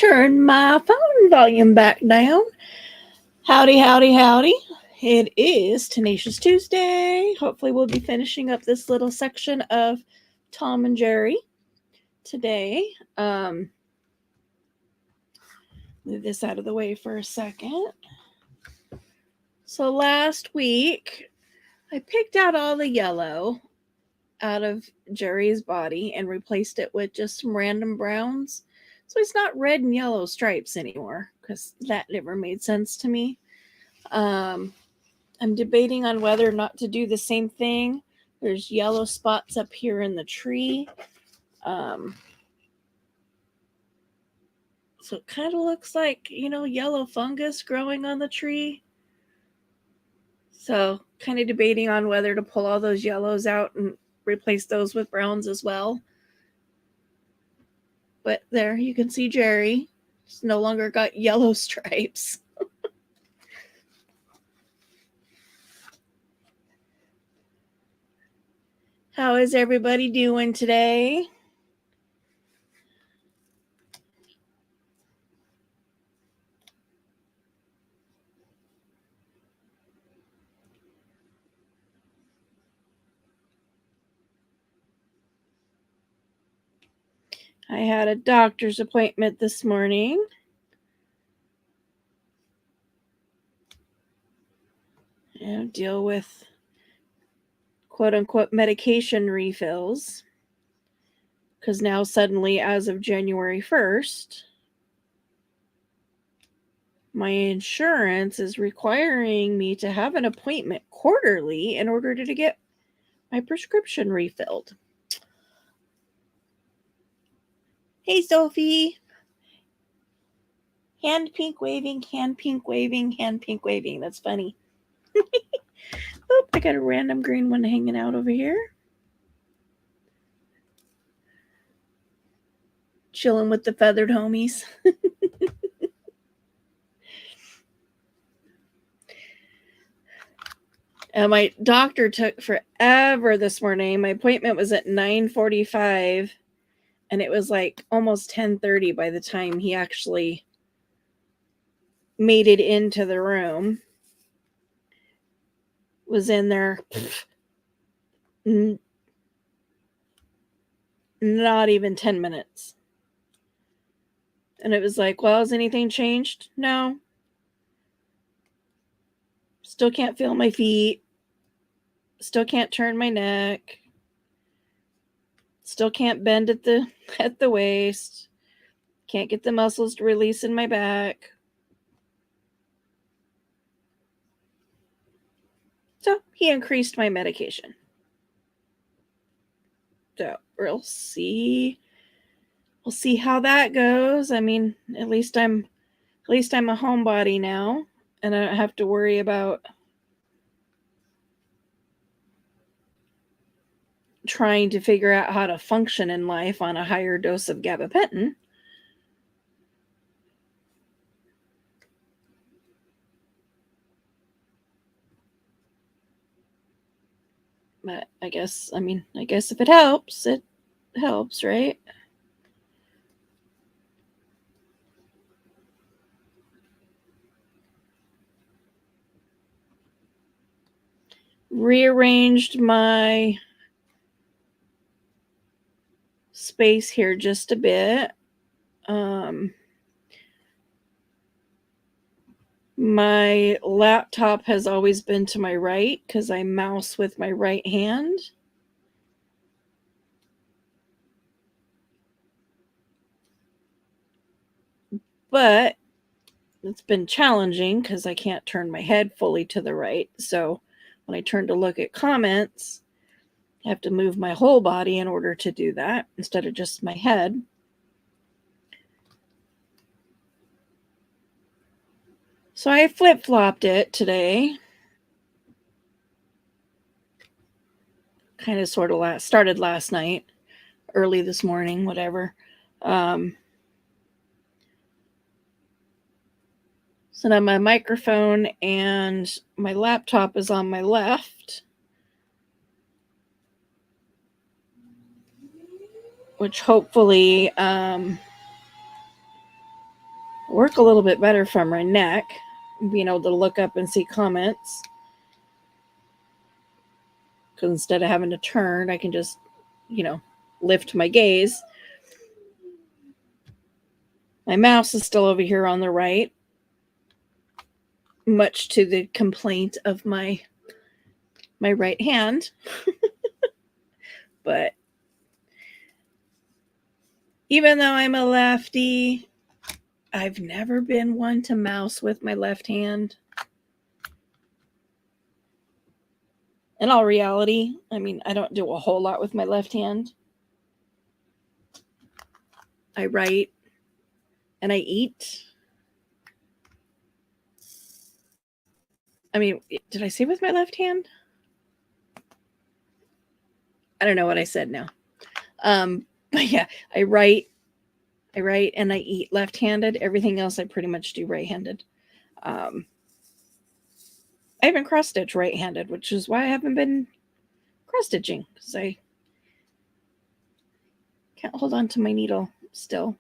turn my phone volume back down. Howdy, howdy, howdy. It is Tenacious Tuesday. Hopefully, we'll be finishing up this little section of Tom and Jerry today. Move this out of the way for a second. So last week, I picked out all the yellow out of Jerry's body and replaced it with just some random browns. So it's not red and yellow stripes anymore because that never made sense to me. I'm debating on whether or not to do the same thing. There's yellow spots up here in the tree. So it kind of looks like, yellow fungus growing on the tree. So kind of debating on whether to pull all those yellows out and replace those with browns as well. But there you can see Jerry. It's no longer got yellow stripes. How is everybody doing today? I had a doctor's appointment this morning. Deal with quote unquote medication refills. Because now suddenly, as of January 1st, my insurance is requiring me to have an appointment quarterly in order to get my prescription refilled. Hey, Sophie. Hand pink waving, hand pink waving, hand pink waving. That's funny. Oop, I got a random green one hanging out over here. Chilling with the feathered homies. And my doctor took forever this morning. My appointment was at 9:45, and it was like almost 10:30 by the time he actually made it into the room. Was in there not even 10 minutes. And it was like, well, has anything changed? No. Still can't feel my feet. Still can't turn my neck. Still can't bend at the waist. Can't get the muscles to release in my back. So he increased my medication. So we'll see. We'll see how that goes. I mean, at least I'm a homebody now, and I don't have to worry about trying to figure out how to function in life on a higher dose of gabapentin. But I guess if it helps, right? Rearranged my space here just a bit. My laptop has always been to my right because I mouse with my right hand. But it's been challenging because I can't turn my head fully to the right. So when I turn to look at comments, I have to move my whole body in order to do that instead of just my head. So I flip-flopped it today. Kind of sort of started last night, early this morning, whatever. So now my microphone and my laptop is on my left, which hopefully work a little bit better from my neck, being able to look up and see comments. Because instead of having to turn, I can just, lift my gaze. My mouse is still over here on the right, much to the complaint of my right hand. But even though I'm a lefty, I've never been one to mouse with my left hand. In all reality, I don't do a whole lot with my left hand. I write and I eat. Did I say with my left hand? I don't know what I said now. But yeah, I write and I eat left-handed. Everything else I pretty much do right-handed. I even cross-stitch right-handed, which is why I haven't been cross-stitching, because I can't hold on to my needle still.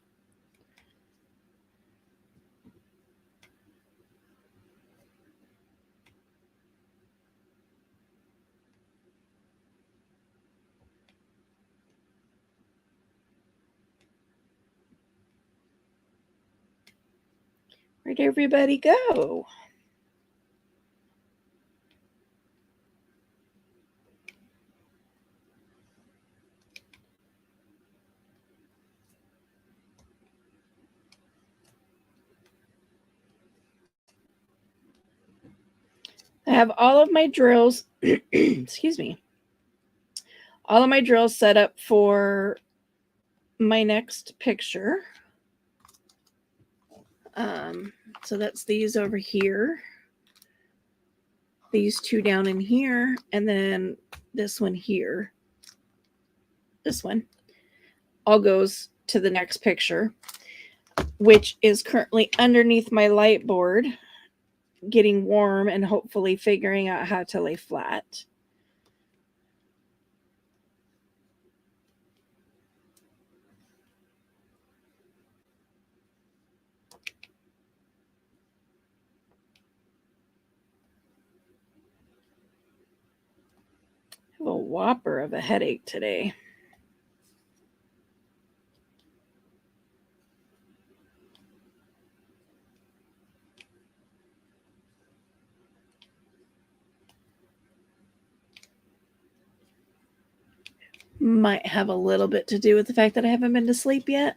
Where'd everybody go? I have all of my drills, excuse me, all of my drills set up for my next picture. So that's these over here, these two down in here, and then this one here. This one all goes to the next picture, which is currently underneath my light board, getting warm and hopefully figuring out how to lay flat. I have a whopper of a headache today. Might have a little bit to do with the fact that I haven't been to sleep yet.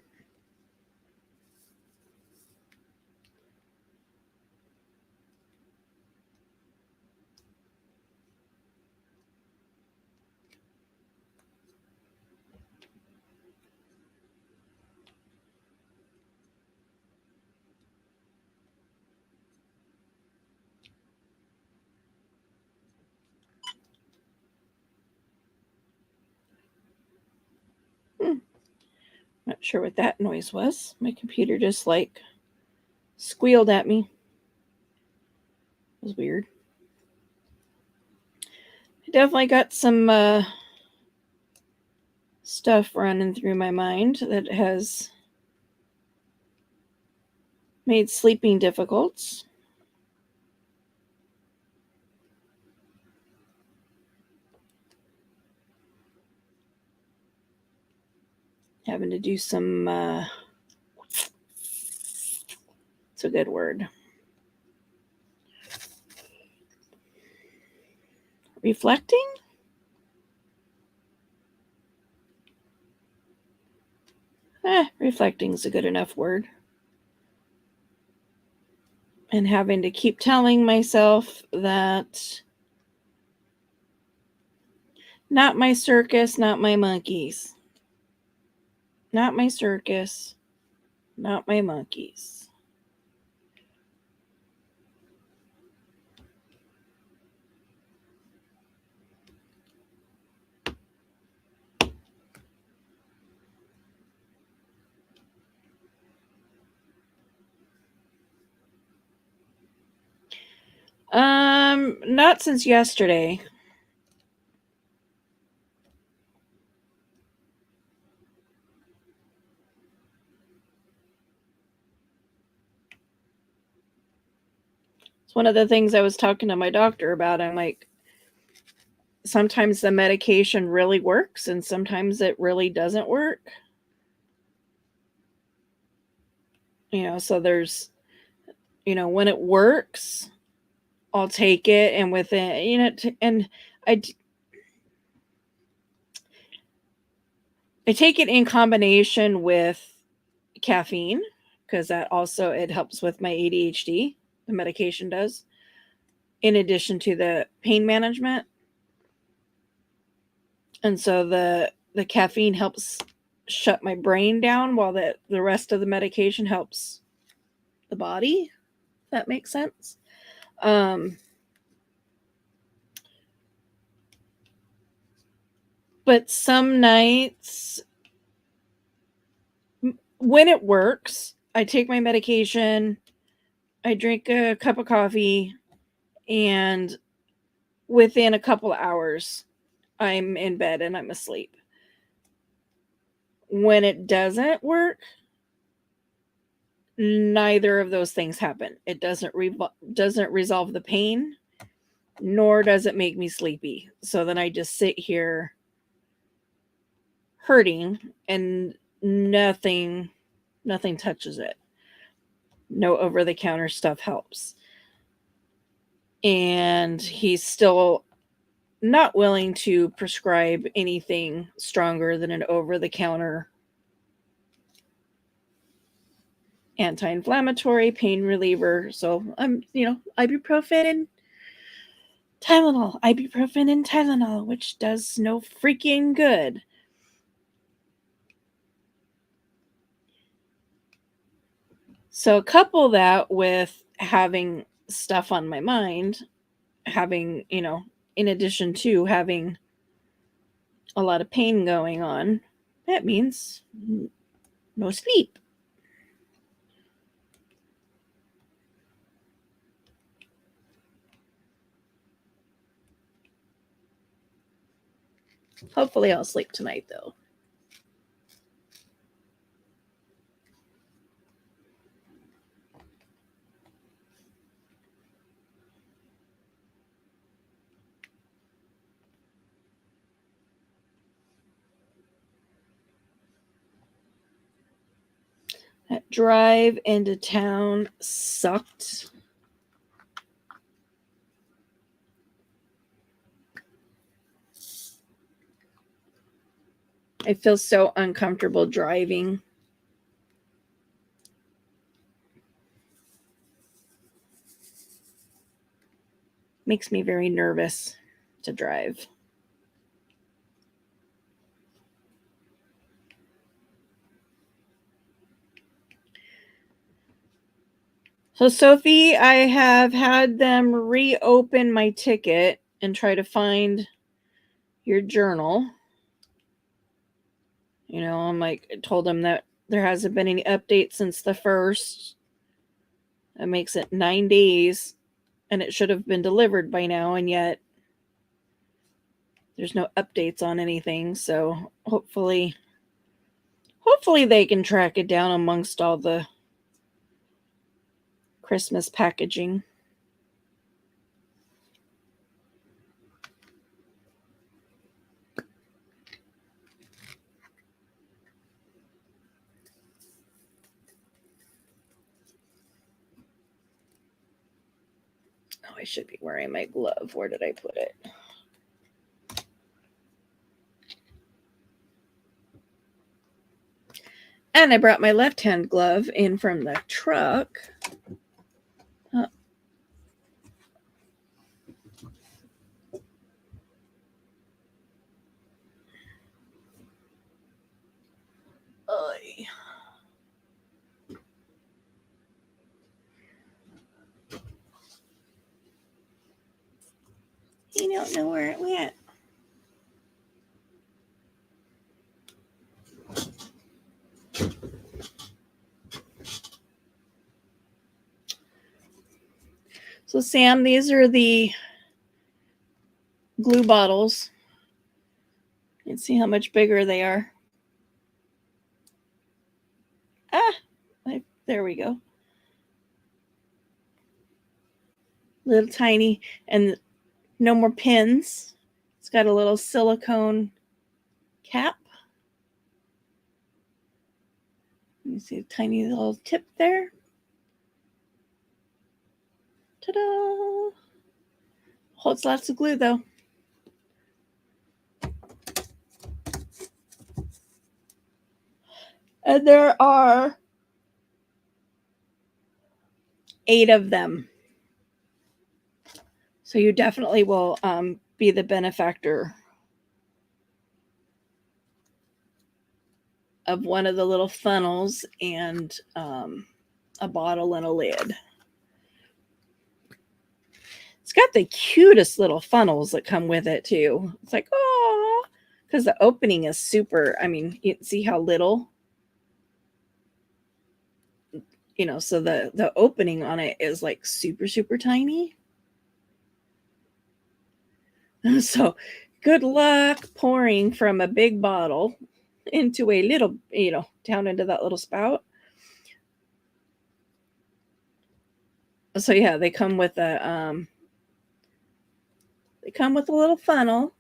Not sure what that noise was. My computer just squealed at me. It was weird. I definitely got some stuff running through my mind that has made sleeping difficult. Having to do some, it's a good word. Reflecting? Reflecting is a good enough word. And having to keep telling myself that not my circus, not my monkeys. Not my circus, not my monkeys. Not since yesterday. It's one of the things I was talking to my doctor about. I'm like, sometimes the medication really works and sometimes it really doesn't work. So there's, when it works, I'll take it, and within, and I I take it in combination with caffeine because that also it helps with my ADHD. The medication does, in addition to the pain management, and so the caffeine helps shut my brain down while the rest of the medication helps the body. If that makes sense. But some nights when it works, I take my medication, I drink a cup of coffee, and within a couple of hours, I'm in bed and I'm asleep. When it doesn't work, neither of those things happen. It doesn't resolve the pain, nor does it make me sleepy. So then I just sit here hurting, and nothing touches it. No over the counter stuff helps. And he's still not willing to prescribe anything stronger than an over the counter anti-inflammatory pain reliever. So I'm, ibuprofen and Tylenol, which does no freaking good. So couple that with having stuff on my mind, having, in addition to having a lot of pain going on, that means no sleep. Hopefully I'll sleep tonight though. That drive into town sucked. I feel so uncomfortable driving. Makes me very nervous to drive. So, Sophie, I have had them reopen my ticket and try to find your journal. I'm like, I told them that there hasn't been any updates since the 1st. That makes it 9 days, and it should have been delivered by now, and yet there's no updates on anything. So hopefully they can track it down amongst all the Christmas packaging. Oh, I should be wearing my glove. Where did I put it? And I brought my left-hand glove in from the truck. You don't know where it went. So, Sam, these are the glue bottles. You can see how much bigger they are. There we go. little tiny, and no more pins. It's got a little silicone cap. You see a tiny little tip there. Ta-da! Holds lots of glue though. And there are 8 of them. So you definitely will be the benefactor of one of the little funnels and a bottle and a lid. It's got the cutest little funnels that come with it too. It's like, oh, because the opening is super. I mean, you see how little, so the opening on it is like super, super tiny. So good luck pouring from a big bottle into a little, down into that little spout. So yeah, they come with a little funnel.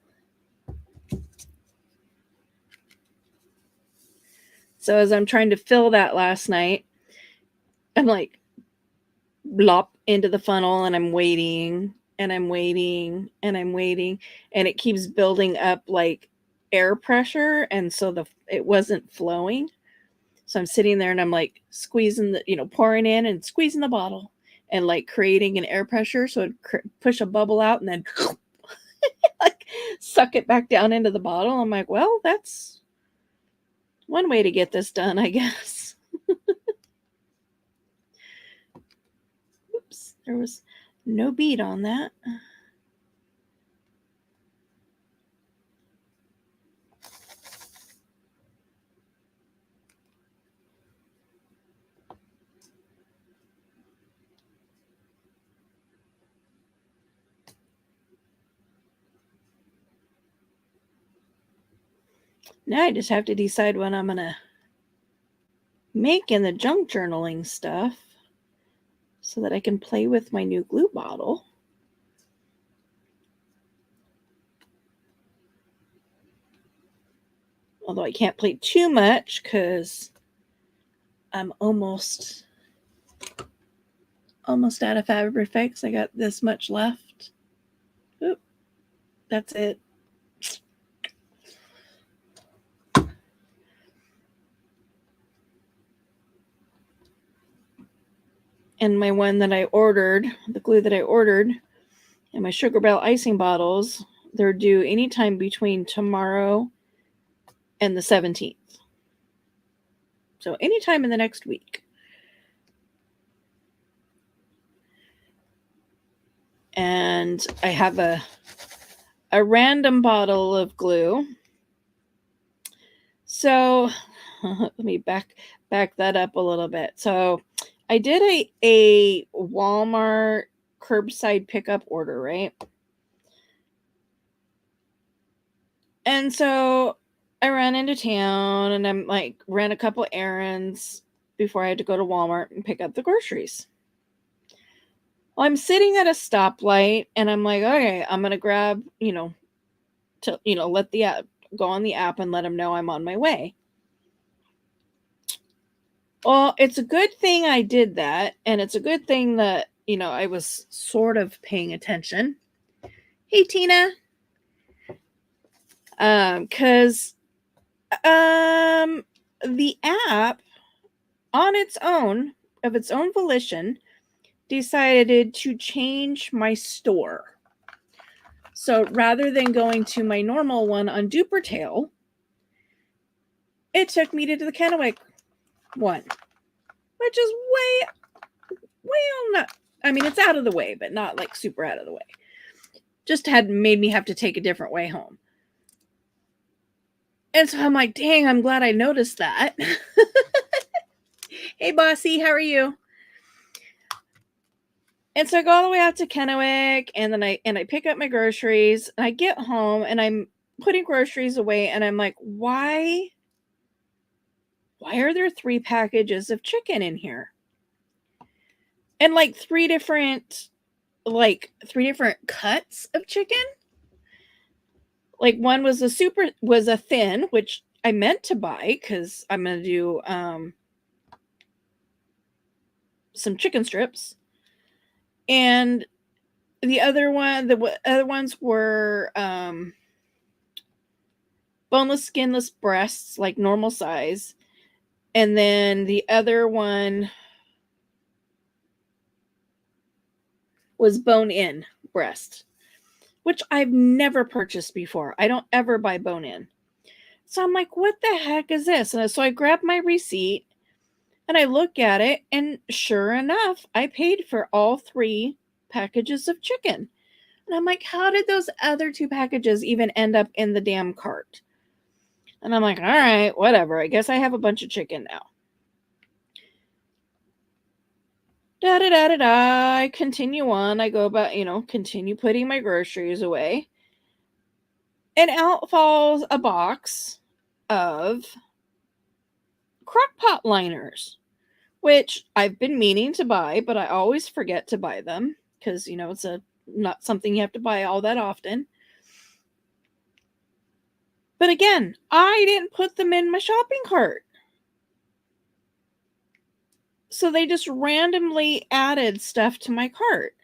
So as I'm trying to fill that last night, I'm like blop into the funnel, and I'm waiting and I'm waiting and I'm waiting, and it keeps building up like air pressure, and so it wasn't flowing. So I'm sitting there and I'm like squeezing pouring in and squeezing the bottle and like creating an air pressure so it push a bubble out and then like suck it back down into the bottle. I'm like, well, that's one way to get this done, I guess. Oops, there was no bead on that. Now I just have to decide what I'm going to make in the junk journaling stuff so that I can play with my new glue bottle. Although I can't play too much because I'm almost out of Fabric-Fix. I got this much left. Oop, that's it. And my one that I ordered, the glue that I ordered, and my Sugar Bell icing bottles, they're due anytime between tomorrow and the 17th. So anytime in the next week. And I have a random bottle of glue. So let me back that up a little bit. So I did a Walmart curbside pickup order, right? And so I ran into town and I'm like ran a couple errands before I had to go to Walmart and pick up the groceries. Well, I'm sitting at a stoplight and I'm like, okay, I'm gonna grab, let the app go on the app and let them know I'm on my way. Well, it's a good thing I did that, and it's a good thing that I was sort of paying attention. Hey, Tina. Because the app on its own, of its own volition, decided to change my store. So rather than going to my normal one on Dupertail, it took me to the Kennewick one, which is way on that. I mean, it's out of the way, but not like super out of the way. Just had made me have to take a different way home. And so I'm like, dang, I'm glad I noticed that. Hey, Bossy, how are you? And so I go all the way out to Kennewick, and then I pick up my groceries, and I get home, and I'm putting groceries away, and I'm like, why are there 3 packages of chicken in here? And like 3 different like 3 different cuts of chicken. Like one was a thin, which I meant to buy because I'm gonna do some chicken strips, and the other ones were boneless, skinless breasts, like normal size, and then the other one was bone in breast, which I've never purchased before. I don't ever buy bone in. So I'm like, what the heck is this? And so I grab my receipt and I look at it, and sure enough, I paid for all 3 packages of chicken. And I'm like, how did those other 2 packages even end up in the damn cart? And I'm like, all right, whatever. I guess I have a bunch of chicken now. Da da da da da. I continue on. I go about, continue putting my groceries away. And out falls a box of crock pot liners, which I've been meaning to buy, but I always forget to buy them because, it's not something you have to buy all that often. But again, I didn't put them in my shopping cart. So they just randomly added stuff to my cart.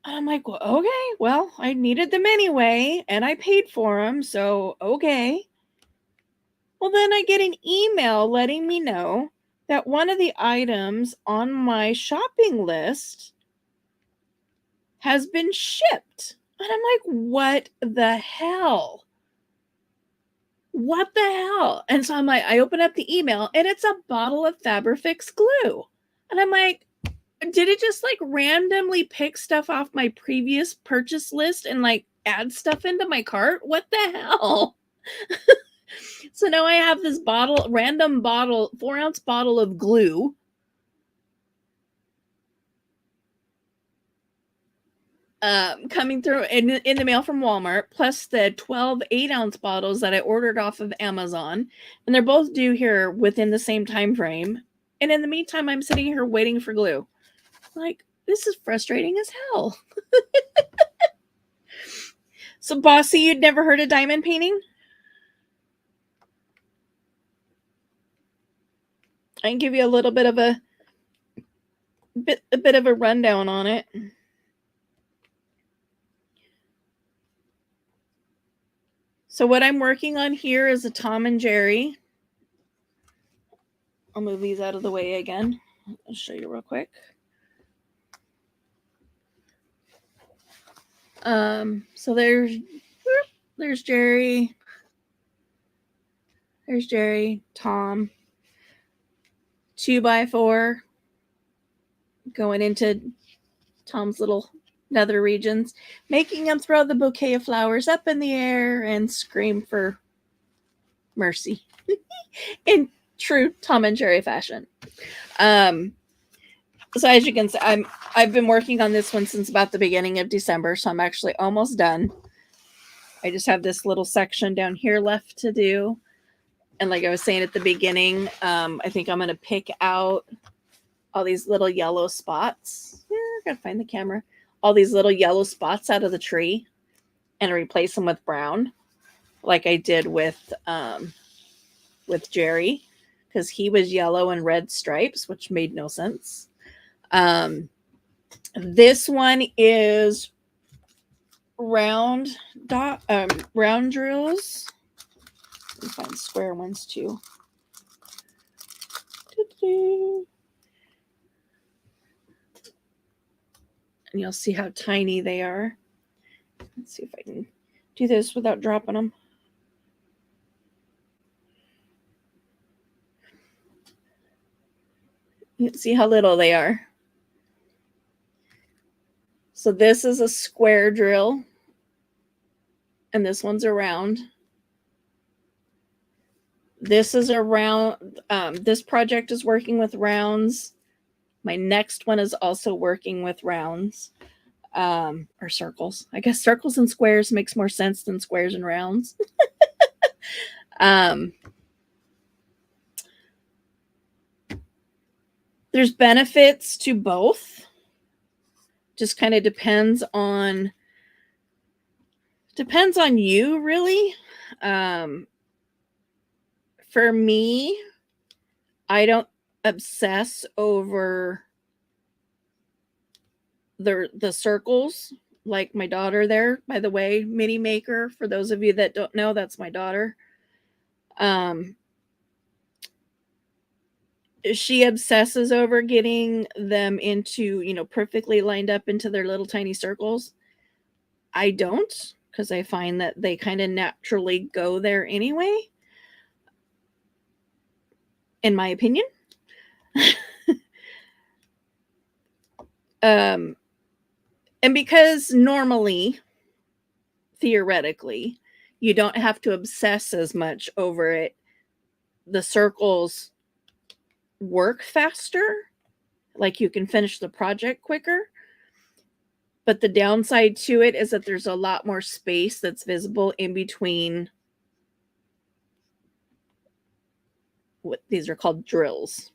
And I'm like, well, okay, well, I needed them anyway, and I paid for them, so okay. Well, then I get an email letting me know that one of the items on my shopping list has been shipped. And I'm like, what the hell? What the hell? And so I'm like, I open up the email and it's a bottle of Fabrifix glue. And I'm like, did it just like randomly pick stuff off my previous purchase list and like add stuff into my cart? What the hell? So now I have this random bottle, 4-ounce bottle of glue. Coming through in the mail from Walmart, plus the 12 8-ounce bottles that I ordered off of Amazon, and they're both due here within the same time frame. And in the meantime, I'm sitting here waiting for glue. Like, this is frustrating as hell. So, Bossy, you'd never heard of diamond painting? I can give you a little bit of a bit of a rundown on it. So what I'm working on here is a Tom and Jerry. I'll move these out of the way again. I'll show you real quick. So there's Jerry. There's Jerry, Tom. 2x4 going into Tom's little nether regions, making him throw the bouquet of flowers up in the air and scream for mercy in true Tom and Jerry fashion. So as you can see, I've been working on this one since about the beginning of December, so I'm actually almost done. I just have this little section down here left to do. And like I was saying at the beginning, I think I'm going to pick out all these little yellow spots. Yeah, I gotta find the camera. All these little yellow spots out of the tree and replace them with brown, like I did with Jerry, because he was yellow and red stripes, which made no sense. This one is round drills. Let me find square ones too. And you'll see how tiny they are. Let's see if I can do this without dropping them. You can see how little they are. So this is a square drill, and this one's a round. This is a round. This project is working with rounds. My next one is also working with rounds, or circles. I guess circles and squares makes more sense than squares and rounds. There's benefits to both. Just kind of depends on you, really. For me, I don't obsess over the circles like my daughter there. By the way, mini maker, for those of you that don't know, that's my daughter. She obsesses over getting them into, perfectly lined up into their little tiny circles. I don't, because I find that they kind of naturally go there anyway, in my opinion. And because normally, theoretically, you don't have to obsess as much over it, the circles work faster, like you can finish the project quicker. But the downside to it is that there's a lot more space that's visible in between what these are called drills,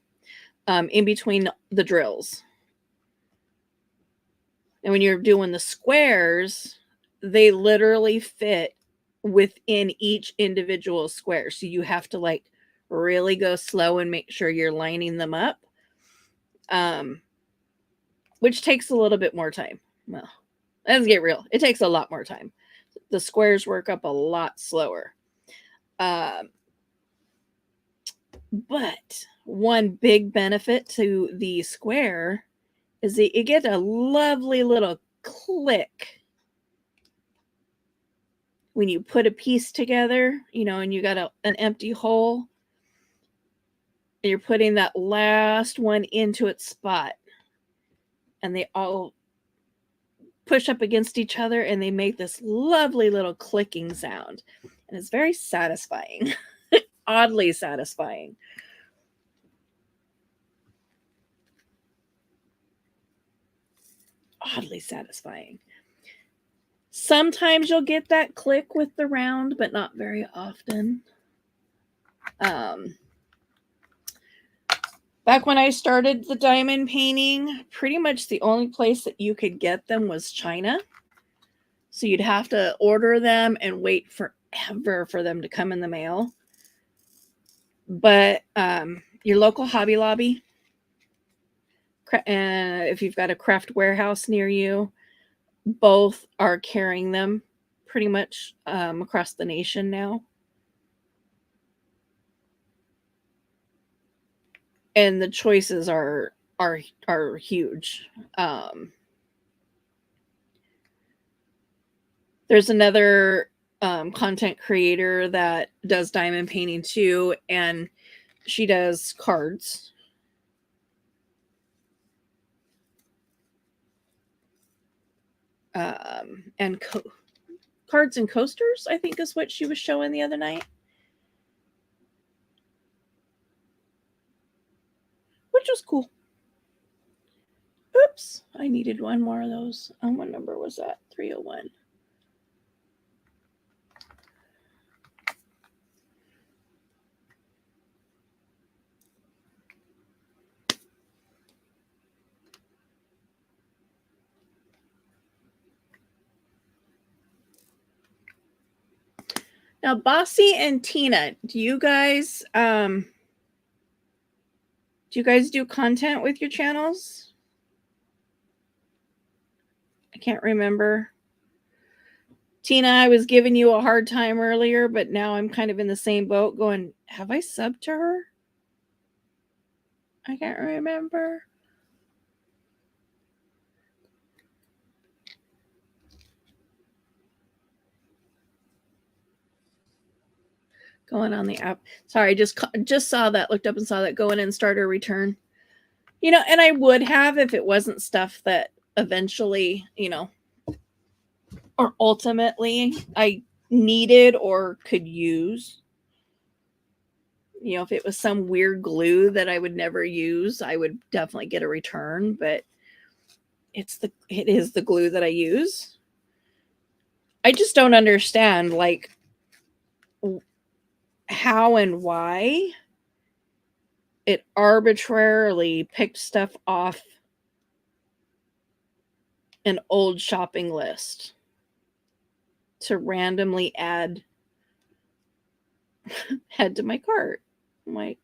in between the drills. And when you're doing the squares, they literally fit within each individual square. So you have to like really go slow and make sure you're lining them up, which takes a little bit more time. Well, let's get real. It takes a lot more time. The squares work up a lot slower. But one big benefit to the square is that you get a lovely little click when you put a piece together, and you got an empty hole, and you're putting that last one into its spot, and they all push up against each other, and they make this lovely little clicking sound, and it's very satisfying. Oddly satisfying. Oddly satisfying. Sometimes you'll get that click with the round, but not very often. Back when I started the diamond painting, pretty much the only place that you could get them was China. So you'd have to order them and wait forever for them to come in the mail. But your local Hobby Lobby, if you've got a craft warehouse near you, both are carrying them pretty much across the nation now. And the choices are huge. There's another content creator that does diamond painting too, and she does cards. And cards and coasters, I think, is what she was showing the other night. Which was cool. Oops, I needed one more of those. What number was that? 301. Now, Bossy and Tina, do you guys do content with your channels? I can't remember. Tina, I was giving you a hard time earlier, but now I'm kind of in the same boat going, have I subbed to her? I can't remember. Going on the app. Sorry, just saw that, looked up and saw that, go in and start a return. And I would have if it wasn't stuff that eventually, or ultimately I needed or could use. If it was some weird glue that I would never use, I would definitely get a return, but it is the glue that I use. I just don't understand, like, how and why it arbitrarily picked stuff off an old shopping list to randomly add to my cart. I'm like,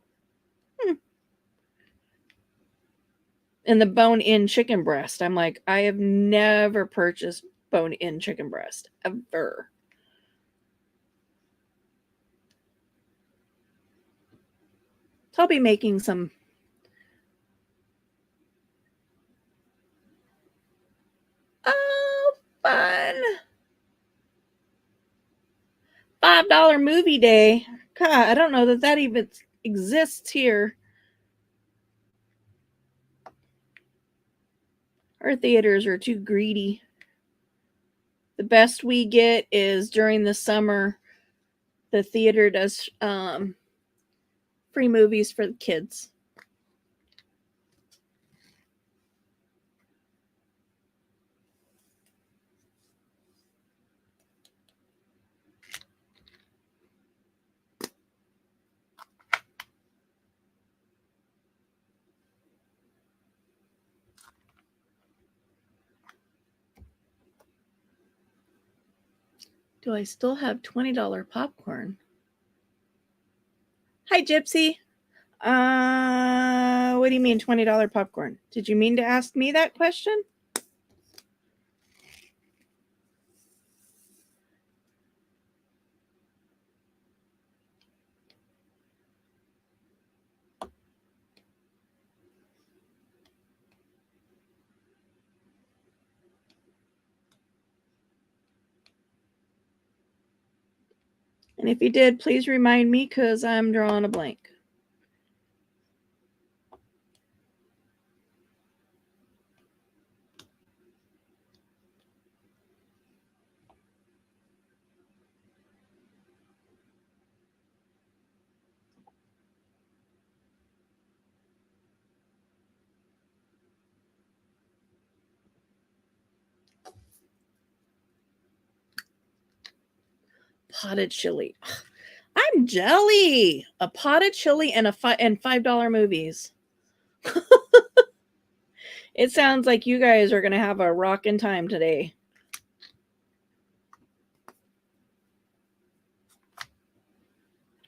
And the bone-in chicken breast. I'm like, I have never purchased bone-in chicken breast ever. So I'll be making some. Oh, fun. $5 movie day. God, I don't know that even exists here. Our theaters are too greedy. The best we get is during the summer, the theater does free movies for the kids. Do I still have $20 popcorn? Hi, Gypsy. What do you mean $20 popcorn? Did you mean to ask me that question? And if you did, please remind me because I'm drawing a blank. Potted chili. I'm jelly. A potted chili and $5 movies. It sounds like you guys are gonna have a rockin' time today.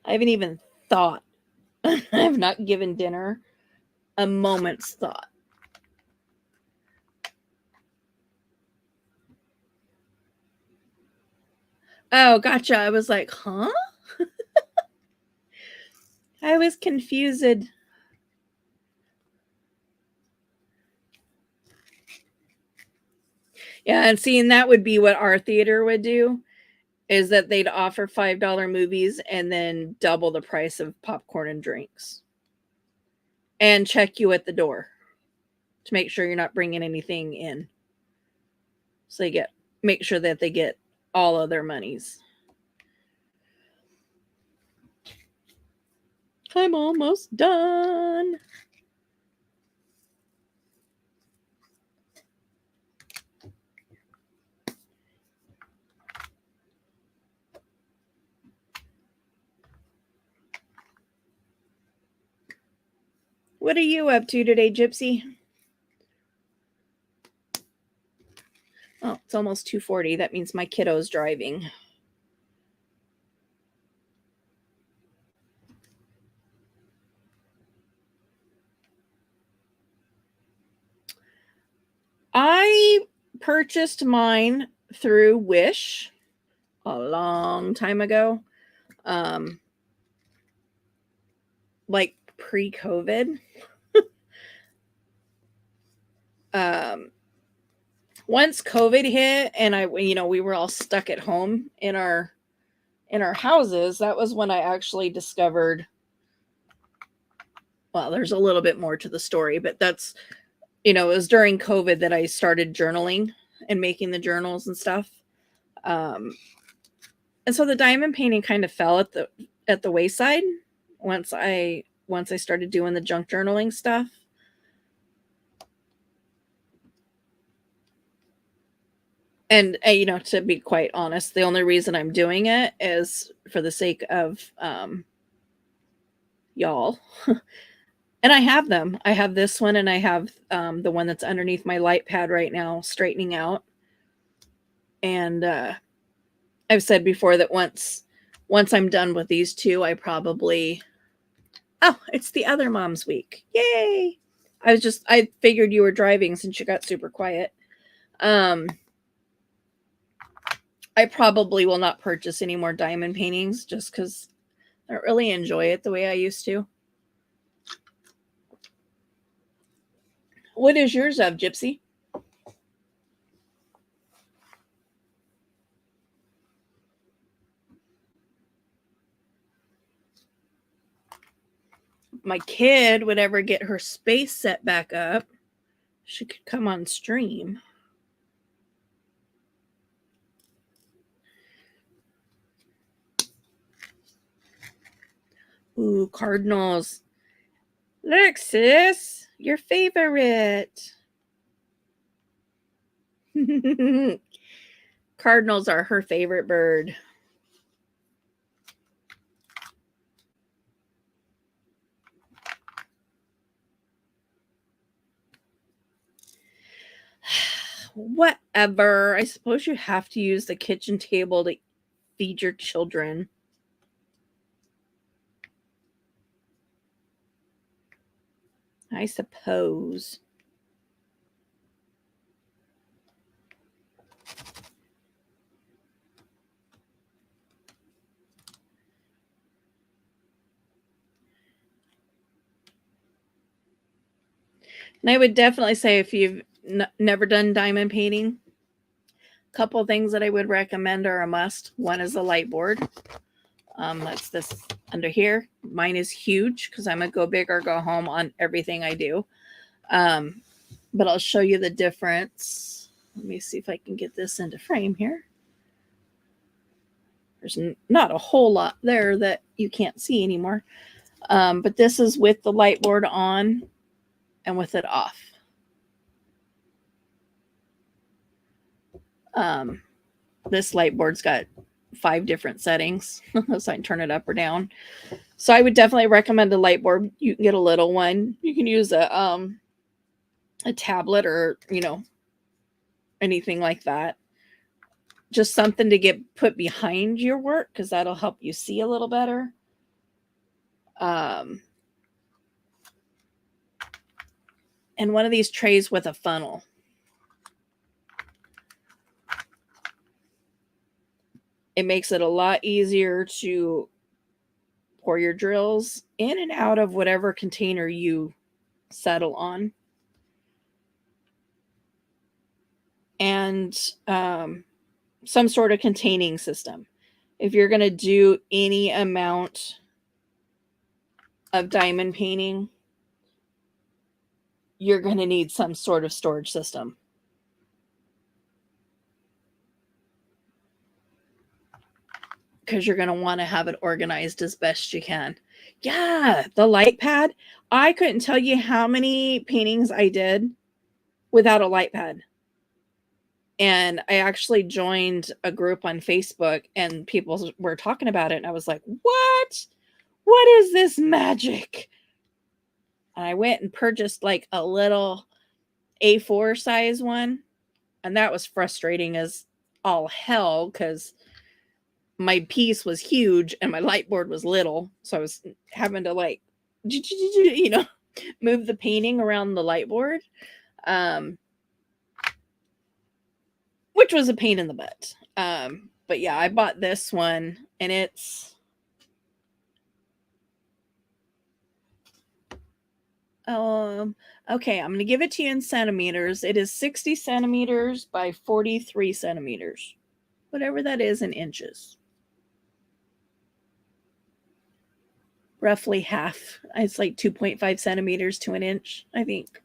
I haven't even thought. I have not given dinner a moment's thought. Oh, gotcha. I was like, huh? I was confused. Yeah, and seeing that would be what our theater would do is that they'd offer $5 movies and then double the price of popcorn and drinks. And check you at the door to make sure you're not bringing anything in. So they make sure that they get all of their monies. I'm almost done. What are you up to today, Gypsy? Oh, it's almost 2:40. That means my kiddo's driving. I purchased mine through Wish a long time ago. Like pre-COVID. Once COVID hit and we were all stuck at home in our houses, that was when I actually discovered, well, there's a little bit more to the story, but that's, it was during COVID that I started journaling and making the journals and stuff. And so the diamond painting kind of fell at the wayside once I started doing the junk journaling stuff. And to be quite honest, the only reason I'm doing it is for the sake of y'all And I have them. I have this one, and I have the one that's underneath my light pad right now, straightening out. And I've said before that once I'm done with these two, I probably... Oh, it's the other mom's week. Yay! I figured you were driving since you got super quiet. I probably will not purchase any more diamond paintings just because I don't really enjoy it the way I used to. What is yours of, Gypsy? My kid would ever get her space set back up, she could come on stream. Ooh, Cardinals. Look, sis, your favorite. Cardinals are her favorite bird. Whatever. I suppose you have to use the kitchen table to feed your children. I suppose. And I would definitely say if you've never done diamond painting, a couple of things that I would recommend are a must. One is a light board. That's this under here. Mine is huge because I'm a go big or go home on everything I do. But I'll show you the difference. Let me see if I can get this into frame here. There's not a whole lot there that you can't see anymore. But this is with the light board on and with it off. This light board's got 5 different settings, so I can turn it up or down. So I would definitely recommend a light board. You can get a little one. You can use a tablet or, anything like that. Just something to get put behind your work because that'll help you see a little better. And one of these trays with a funnel. It makes it a lot easier to pour your drills in and out of whatever container you settle on. And some sort of containing system. If you're going to do any amount of diamond painting, you're going to need some sort of storage system. Because you're going to want to have it organized as best you can. Yeah, the light pad. I couldn't tell you how many paintings I did without a light pad. And I actually joined a group on Facebook and people were talking about it. And I was like, what? What is this magic? And I went and purchased like a little A4 size one. And that was frustrating as all hell because my piece was huge and my light board was little. So I was having to move the painting around the light board. Which was a pain in the butt. But yeah, I bought this one and it's okay, I'm going to give it to you in centimeters. It is 60 centimeters by 43 centimeters. Whatever that is in inches. Roughly half. It's like 2.5 centimeters to an inch, I think.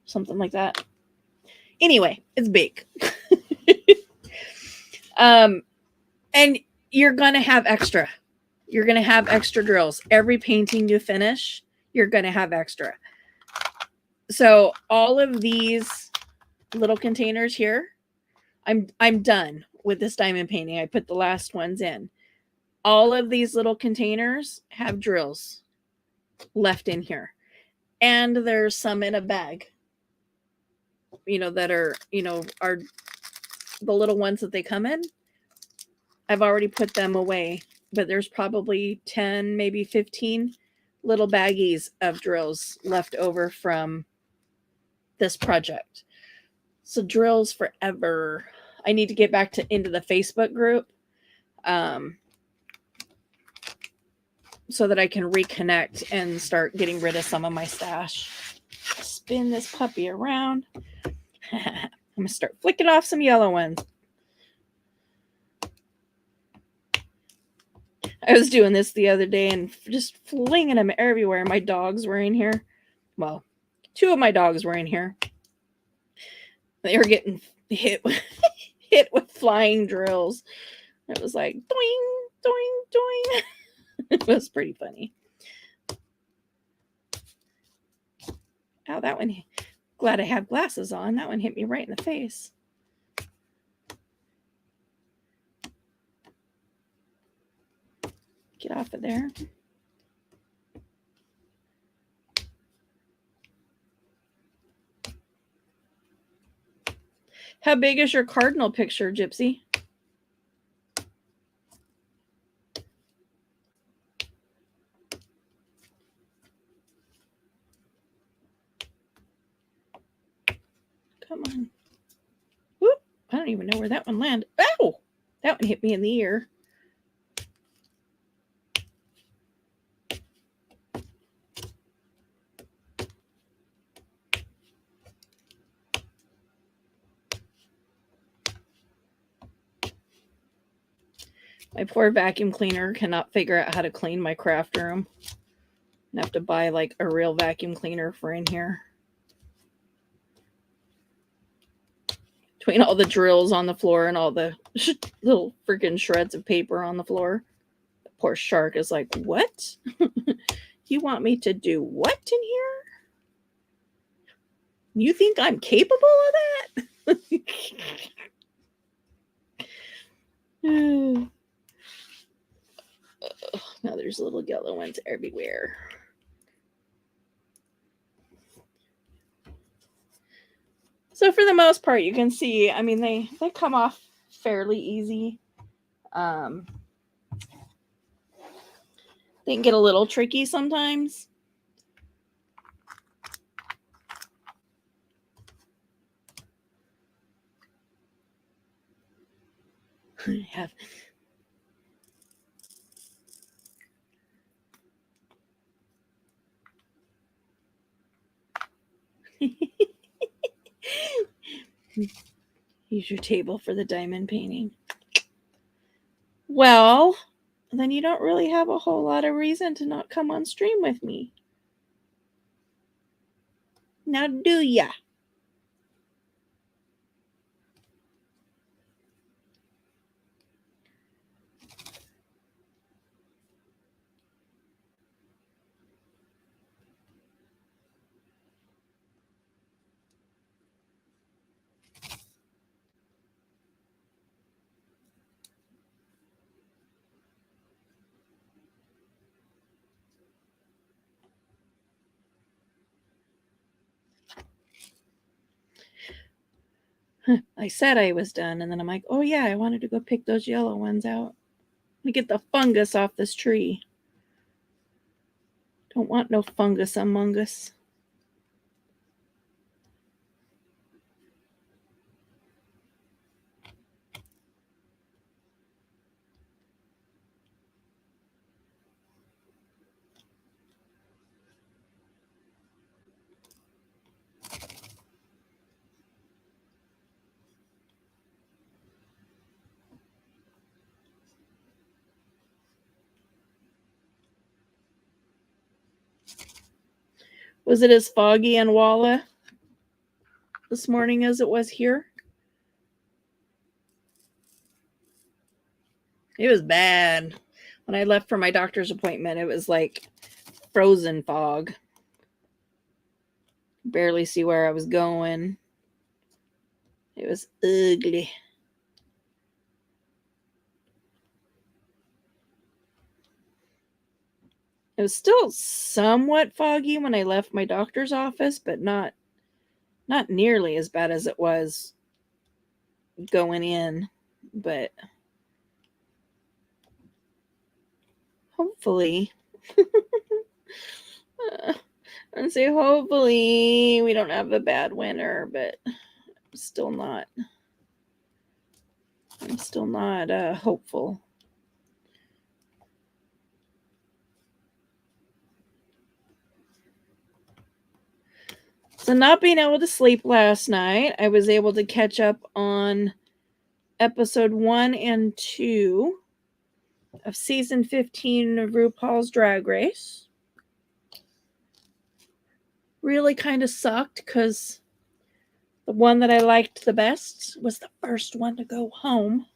Something like that. Anyway, it's big. And you're going to have extra. You're going to have extra drills. Every painting you finish, you're going to have extra. So all of these little containers here, I'm done with this diamond painting. I put the last ones in. All of these little containers have drills left in here. And there's some in a bag, that are the little ones that they come in. I've already put them away, but there's probably 10, maybe 15 little baggies of drills left over from this project. So drills forever. I need to get back into the Facebook group so that I can reconnect and start getting rid of some of my stash. Spin this puppy around. I'm going to start flicking off some yellow ones. I was doing this the other day and just flinging them everywhere. My dogs were in here. Well, 2 of my dogs were in here. They were getting hit with flying drills. It was like doing, doing, doing. It was pretty funny. Ow, that one. Glad I have glasses on. That one hit me right in the face. Get off of there. How big is your cardinal picture, Gypsy? Come on. Whoop. I don't even know where that one landed. Ow! That one hit me in the ear. My poor vacuum cleaner cannot figure out how to clean my craft room. I have to buy like a real vacuum cleaner for in here. Between all the drills on the floor and all the little freaking shreds of paper on the floor. The poor shark is like, what? You want me to do what in here? You think I'm capable of that? Now there's little yellow ones everywhere. So for the most part, you can see, I mean, they come off fairly easy. They can get a little tricky sometimes. I have use your table for the diamond painting. Well, then you don't really have a whole lot of reason to not come on stream with me. Now, do ya? I said I was done, and then I'm like, oh yeah, I wanted to go pick those yellow ones out. Let me get the fungus off this tree. Don't want no fungus among us. Was it as foggy in Walla this morning as it was here? It was bad. When I left for my doctor's appointment, it was like frozen fog. Barely see where I was going. It was ugly. It was still somewhat foggy when I left my doctor's office, but not nearly as bad as it was going in. But hopefully, I'd say hopefully we don't have a bad winter, but I'm still not hopeful. So not being able to sleep last night, I was able to catch up on episode 1 and 2 of season 15 of RuPaul's Drag Race. Really kind of sucked because the one that I liked the best was the first one to go home.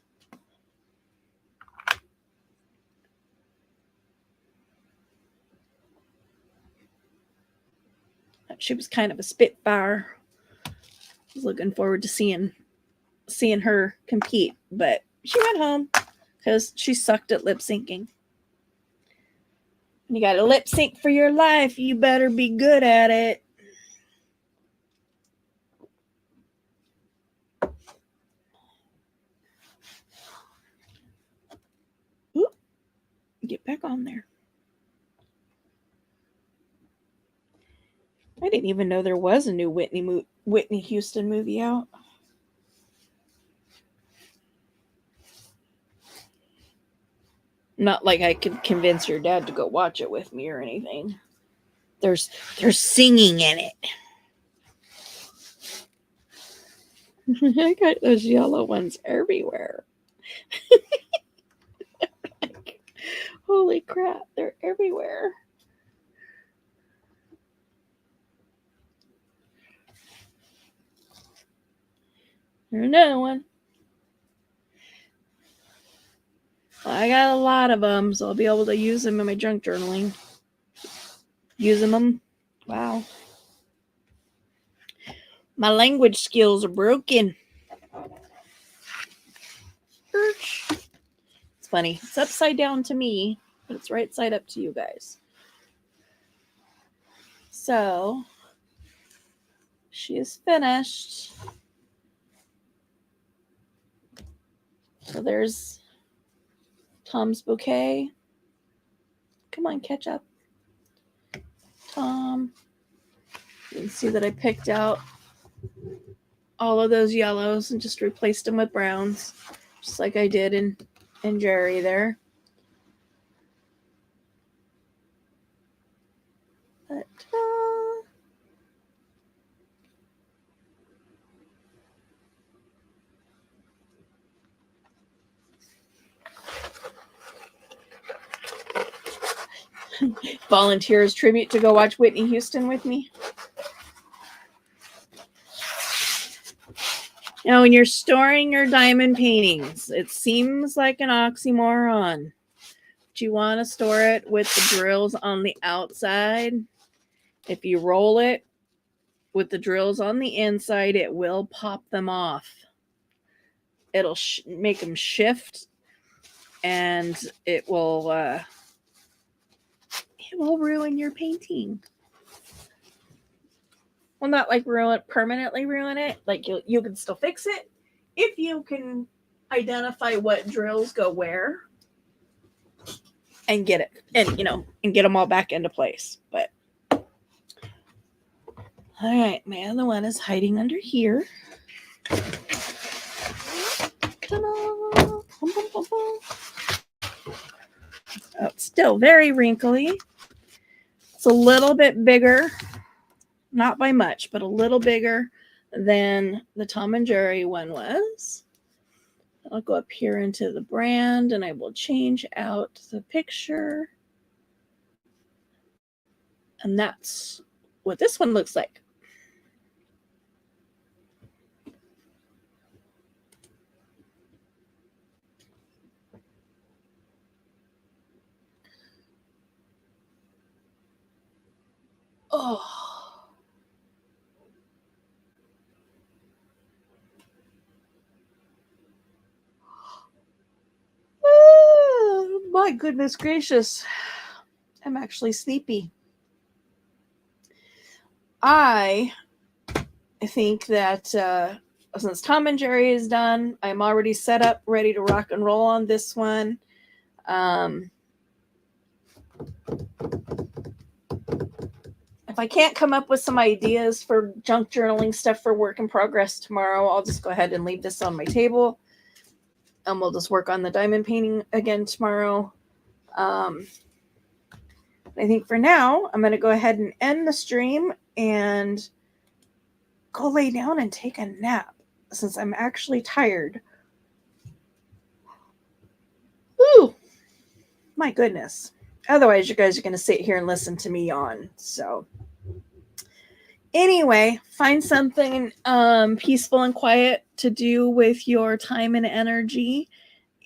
She was kind of a spitfire. I was looking forward to seeing her compete, but she went home because she sucked at lip syncing. You got to lip sync for your life. You better be good at it. Ooh, get back on there. I didn't even know there was a new Whitney Houston movie out. Not like I could convince your dad to go watch it with me or anything. There's singing in it. I got those yellow ones everywhere. Holy crap, they're everywhere. There's another one. I got a lot of them, so I'll be able to use them in my junk journaling. Using them. Wow. My language skills are broken. It's funny. It's upside down to me, but it's right side up to you guys. So, she is finished. So there's Tom's bouquet. Come on, catch up. Tom. You can see that I picked out all of those yellows and just replaced them with browns, just like I did in Jerry there. But, volunteers tribute to go watch Whitney Houston with me. Now, when you're storing your diamond paintings, it seems like an oxymoron. But you want to store it with the drills on the outside. If you roll it with the drills on the inside, it will pop them off. It'll make them shift, and it will ruin your painting. Well, not like permanently ruin it. Like you can still fix it if you can identify what drills go where and get it, and get them all back into place. But all right, my other one is hiding under here. Come on. Oh, it's still very wrinkly. It's a little bit bigger, not by much, but a little bigger than the Tom and Jerry one was. I'll go up here into the brand and I will change out the picture. And that's what this one looks like. Oh. Oh, my goodness gracious. I'm actually sleepy. I think that since Tom and Jerry is done, I'm already set up, ready to rock and roll on this one. If I can't come up with some ideas for junk journaling stuff for work in progress tomorrow, I'll just go ahead and leave this on my table. And we'll just work on the diamond painting again tomorrow. I think for now, I'm going to go ahead and end the stream and go lay down and take a nap since I'm actually tired. Woo! My goodness. Otherwise, you guys are going to sit here and listen to me yawn. So anyway, find something peaceful and quiet to do with your time and energy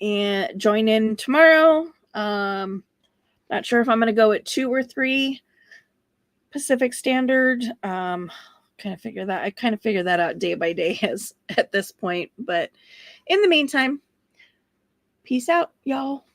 and join in tomorrow. Not sure if I'm going to go at 2 or 3 Pacific Standard. I kind of figure that out day by day at this point. But in the meantime, peace out, y'all.